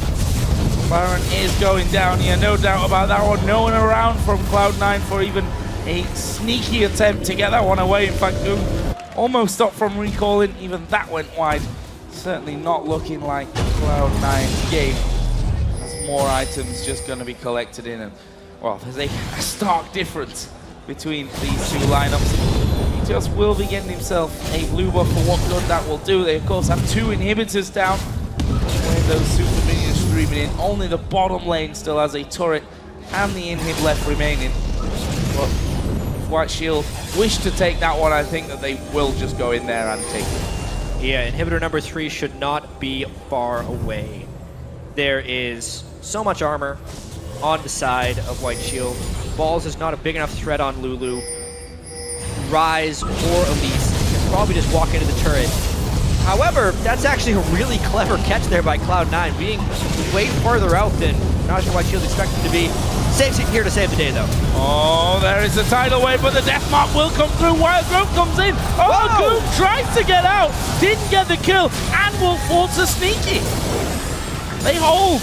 Baron is going down here, no doubt about that one. No one around from Cloud9 for even a sneaky attempt to get that one away. In fact, Ggoong almost stopped from recalling. Even that went wide. Certainly not looking like Cloud9's game. There's more items just going to be collected in. And, well, there's a stark difference between these two lineups. Meteos will be getting himself a blue buff for what good that will do. They, of course, have 2 inhibitors down. When those super minions streaming in, only the bottom lane still has a turret and the inhib left remaining. But if White Shield wish to take that one, I think that they will just go in there and take it. Yeah, inhibitor number 3 should not be far away. There is so much armor on the side of White Shield. Balls is not a big enough threat on Lulu. Rise or Elise can probably just walk into the turret. However, that's actually a really clever catch there by Cloud9, being way farther out than National White Shield expected to be. Saves it here to save the day, though. Oh, there is a tidal wave, but the death mark will come through. Wild Growth comes in. Oh, Ggoong tries to get out, didn't get the kill, and will force a sneaky. They hold.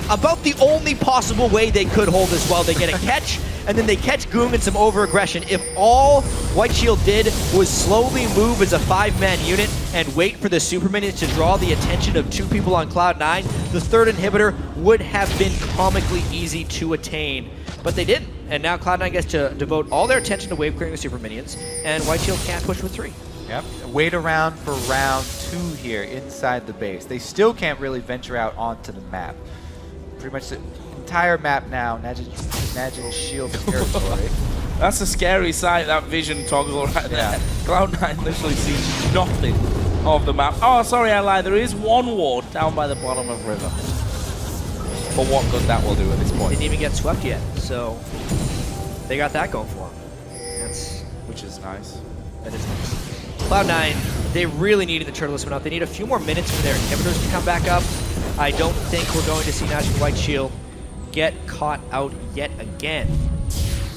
About the only possible way they could hold as well. They get a catch, and then they catch Ggoong in some over-aggression. If all White Shield did was slowly move as a 5-man unit and wait for the super minions to draw the attention of 2 people on Cloud9, the 3rd inhibitor would have been comically easy to attain. But they didn't, and now Cloud9 gets to devote all their attention to wave clearing the super minions, and White Shield can't push with 3. Yep. Wait around for round 2 here inside the base. They still can't really venture out onto the map. Pretty much the entire map now, Imagine Shield territory. That's a scary sight, that vision toggle right there. Yeah. Cloud9 literally sees nothing of the map. Oh, sorry, I lied. There is one ward down by the bottom of River. For what good that will do at this point. Didn't even get swept yet, so they got that going for them. Which is nice. That is nice. Cloud9, they really needed the Turtles one out. They need a few more minutes for their inhibitors to come back up. I don't think we're going to see National White Shield get caught out yet again.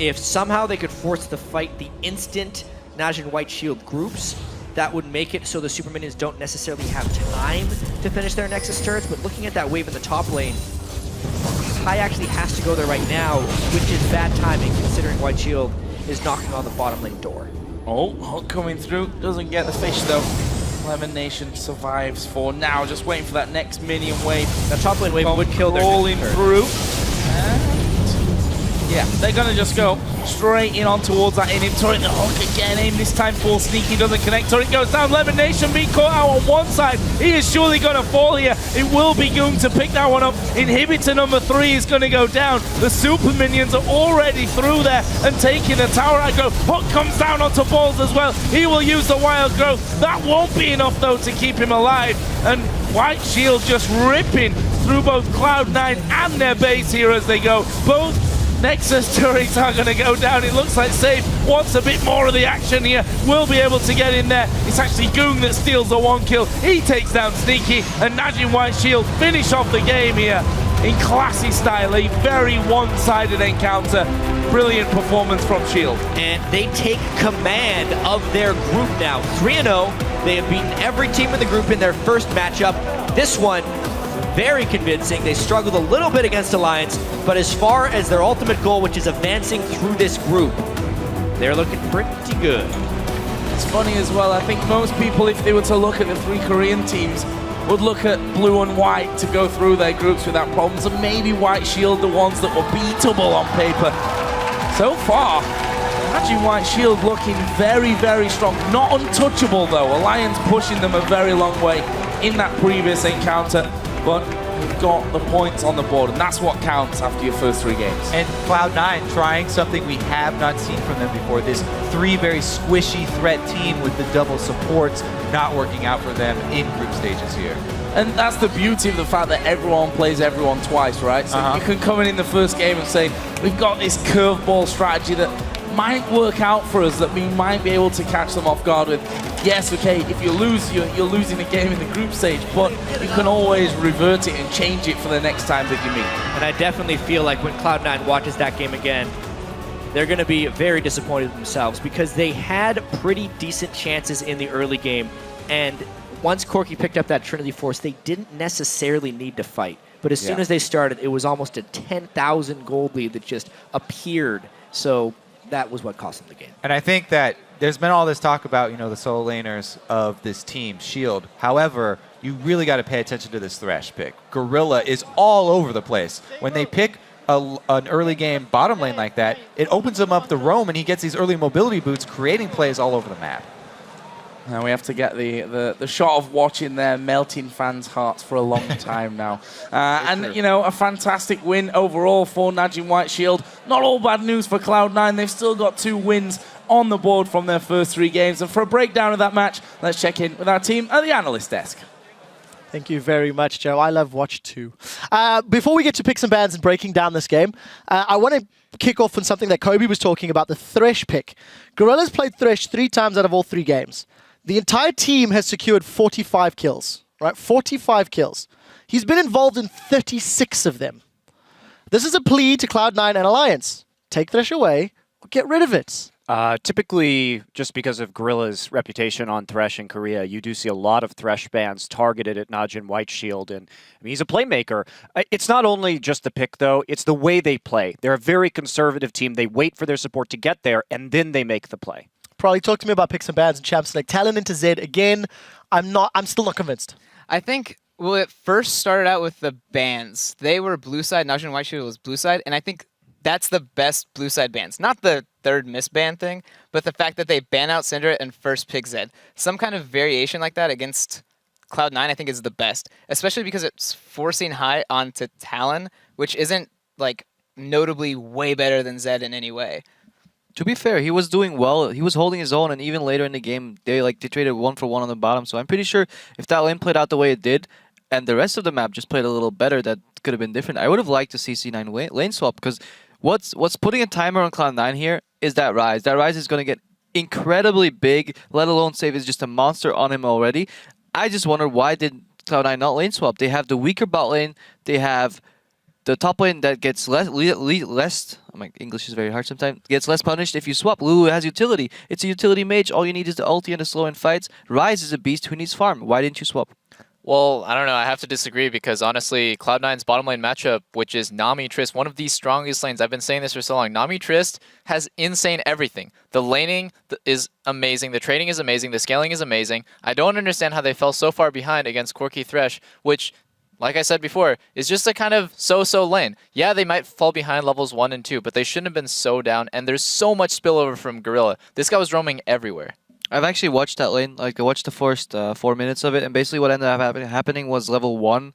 If somehow they could force the fight the instant National White Shield groups, that would make it so the super minions don't necessarily have time to finish their Nexus turrets. But looking at that wave in the top lane, Kai actually has to go there right now, which is bad timing considering White Shield is knocking on the bottom lane door. Oh, Hook coming through. Doesn't get the fish though. LemonNation survives for now. Just waiting for that next minion wave. That top lane wave would kill their rolling through. Yeah, they're going to just go straight in on towards that inhib turret. The Hook again, aim this time full sneaky, doesn't connect. Turret goes down. LemonNation being caught out on one side. He is surely going to fall here. It will be Ggoong to pick that one up. Inhibitor number 3 is going to go down. The super minions are already through there and taking the tower aggro. Hook comes down onto Balls as well. He will use the Wild Growth. That won't be enough though to keep him alive. And White Shield just ripping through both Cloud9 and their base here as they go. Both Nexus turrets are going to go down. It looks like Save wants a bit more of the action here. Will be able to get in there. It's actually Ggoong that steals the 1 kill. He takes down Sneaky, and Najin White Shield finish off the game here in classy style. A very one-sided encounter. Brilliant performance from Shield. And they take command of their group now. 3-0. They have beaten every team in the group in their first matchup. This one, very convincing. They struggled a little bit against Alliance, but as far as their ultimate goal, which is advancing through this group, they're looking pretty good. It's funny as well, I think most people, if they were to look at the 3 Korean teams, would look at blue and white to go through their groups without problems, and maybe White Shield the ones that were beatable on paper. So far, Imagine White Shield looking very, very strong. Not untouchable though. Alliance pushing them a very long way in that previous encounter, but we've got the points on the board, and that's what counts after your first 3 games. And Cloud9 trying something we have not seen from them before. This 3 very squishy threat team with the double supports not working out for them in group stages here. And that's the beauty of the fact that everyone plays everyone twice, right? So you can come in the first game and say, we've got this curveball strategy that might work out for us, that we might be able to catch them off guard with. Yes, okay, if you lose, you're losing the game in the group stage, but you can always revert it and change it for the next time that you meet. And I definitely feel like when Cloud9 watches that game again, they're going to be very disappointed in themselves because they had pretty decent chances in the early game, and once Corki picked up that Trinity Force, they didn't necessarily need to fight. But as soon as they started, it was almost a 10,000 gold lead that just appeared. So that was what cost them the game. And I think that there's been all this talk about, the solo laners of this team, Shield. However, you really got to pay attention to this Thresh pick. Gorilla is all over the place. When they pick an early game bottom lane like that, it opens him up the roam, and he gets these early mobility boots, creating plays all over the map. Now we have to get the shot of watching their melting fans' hearts for a long time now. And, a fantastic win overall for Najin White Shield. Not all bad news for Cloud9. They've still got 2 wins on the board from their first 3 games. And for a breakdown of that match, let's check in with our team at the analyst desk. Thank you very much, Joe. I love Watch 2. Before we get to picks and bans and breaking down this game, I want to kick off on something that Kobe was talking about, the Thresh pick. Gorilla's played Thresh 3 times out of all 3 games. The entire team has secured 45 kills, right? 45 kills. He's been involved in 36 of them. This is a plea to Cloud9 and Alliance. Take Thresh away or get rid of it. Typically, just because of Gorilla's reputation on Thresh in Korea, you do see a lot of Thresh bans targeted at Najin White Shield, and he's a playmaker. It's not only just the pick, though, it's the way they play. They're a very conservative team. They wait for their support to get there, and then they make the play. Probably talk to me about picks and bans and champ select. Talon into Zed again. I'm still not convinced. I think, it first started out with the bans. They were blue side, Najin White Shield was blue side, and I think that's the best blue side bans. Not the third miss ban thing, but the fact that they ban out Syndra and first pick Zed. Some kind of variation like that against Cloud9 I think is the best, especially because it's forcing high onto Talon, which isn't notably way better than Zed in any way. To be fair, he was doing well. He was holding his own, and even later in the game, they traded 1-for-1 on the bottom. So I'm pretty sure if that lane played out the way it did, and the rest of the map just played a little better, that could have been different. I would have liked to see C9 lane swap, because what's putting a timer on Cloud9 here is that Ryze. That Ryze is going to get incredibly big, let alone Save is just a monster on him already. I just wonder, why did Cloud9 not lane swap? They have the weaker bot lane. They have the top lane that gets less. My English is very hard sometimes. Gets less punished if you swap. Lulu has utility. It's a utility mage. All you need is the ulti and the slow in fights. Ryze is a beast who needs farm. Why didn't you swap? Well, I don't know. I have to disagree because honestly, Cloud9's bottom lane matchup, which is Nami Trist, one of the strongest lanes. I've been saying this for so long. Nami Trist has insane everything. The laning is amazing. The trading is amazing. The scaling is amazing. I don't understand how they fell so far behind against Quirky Thresh, which, like I said before, is just a kind of so-so lane. Yeah, they might fall behind levels 1 and 2, but they shouldn't have been so down, and there's so much spillover from Gorilla. This guy was roaming everywhere. I've actually watched that lane. I watched the first 4 minutes of it, and basically what ended up happening was level 1.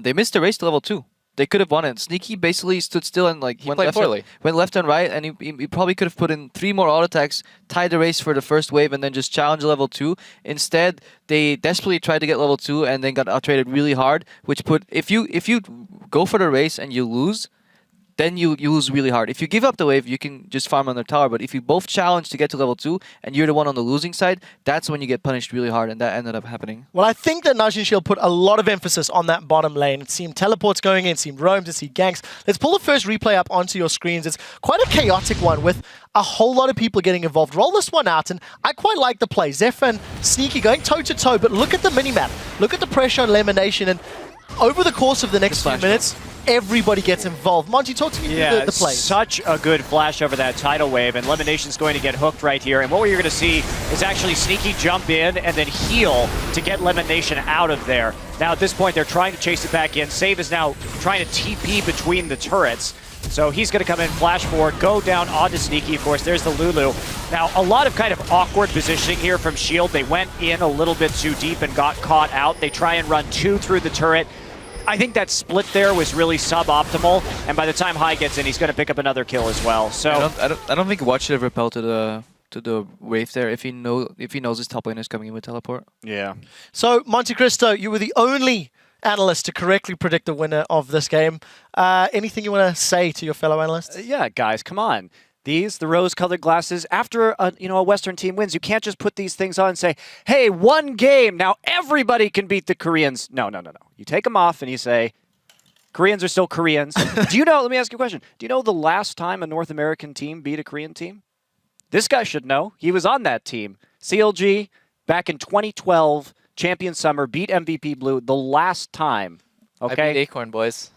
They missed the race to level 2. They could have won it. Sneaky basically stood still and he played poorly. Went left and right, and he probably could have put in 3 more auto attacks, tied the race for the first wave, and then just challenged level 2. Instead, they desperately tried to get level 2 and then got out-traded really hard, which put if you go for the race and you lose, then you lose really hard. If you give up the wave, you can just farm on their tower. But if you both challenge to get to level 2 and you're the one on the losing side, that's when you get punished really hard, and that ended up happening. Well, I think that Najin Shield put a lot of emphasis on that bottom lane. It seemed teleports going in, it seemed roams, it seemed ganks. Let's pull the first replay up onto your screens. It's quite a chaotic one with a whole lot of people getting involved. Roll this one out, and I quite like the play. Zefa and Sneaky going toe-to-toe, but look at the minimap. Look at the pressure on LemonNation, and over the course of the next few minutes, everybody gets involved. Monty, talk to me through the play. Such a good flash over that tidal wave, and LemonNation's going to get hooked right here. And what you're going to see is actually Sneaky jump in and then heal to get LemonNation out of there. Now at this point, they're trying to chase it back in. Save is now trying to TP between the turrets. So he's going to come in, flash forward, go down onto Sneaky. Of course, there's the Lulu. Now, a lot of kind of awkward positioning here from Shield. They went in a little bit too deep and got caught out. They try and run 2 through the turret. I think that split there was really suboptimal, and by the time High gets in, he's going to pick up another kill as well. So I don't think Watch should have repelled to the wave there if he knows his top lane is coming in with teleport. Yeah. So Monte Cristo, you were the only analyst to correctly predict the winner of this game. Anything you want to say to your fellow analysts? Yeah, guys, come on. The rose-colored glasses, after a Western team wins, you can't just put these things on and say, hey, one game, now everybody can beat the Koreans. No. You take them off and you say, Koreans are still Koreans. Let me ask you a question. Do you know the last time a North American team beat a Korean team? This guy should know. He was on that team. CLG, back in 2012, Champion Summer, beat MVP Blue the last time. Okay? I beat Acorn, boys.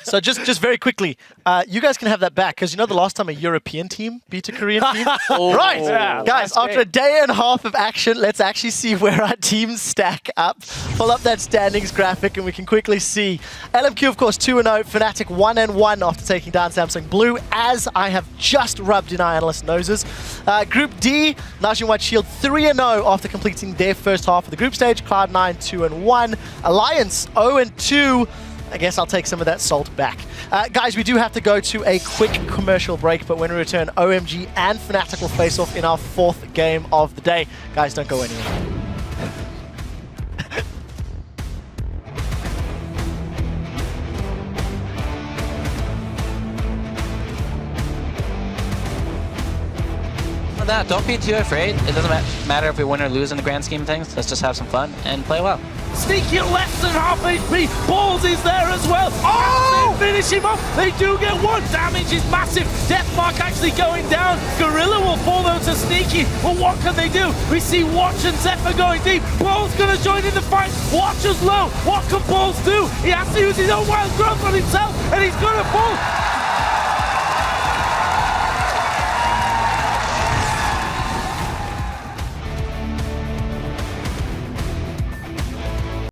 So just very quickly, you guys can have that back because you know the last time a European team beat a Korean team? Right, guys, after a day and a half of action, let's actually see where our teams stack up. Pull up that standings graphic and we can quickly see LMQ, of course, 2-0, Fnatic 1-1 after taking down Samsung Blue, as I have just rubbed in our analysts' noses. Group D, Najin White Shield 3-0 after completing their first half of the group stage, Cloud9 2-1, Alliance 0-2. I guess I'll take some of that salt back. Guys, we do have to go to a quick commercial break, but when we return, OMG and Fnatic will face off in our 4th game of the day. Guys, don't go anywhere. That. Don't be too afraid. It doesn't matter if we win or lose in the grand scheme of things. Let's just have some fun and play well. Sneaky at less than half HP. Balls is there as well. Oh! They finish him off. They do get one. Damage is massive. Death mark actually going down. Gorilla will fall though to Sneaky. But what can they do? We see Watch and Zefa going deep. Balls gonna join in the fight. Watch is low. What can Balls do? He has to use his own wild growth on himself, and he's gonna fall.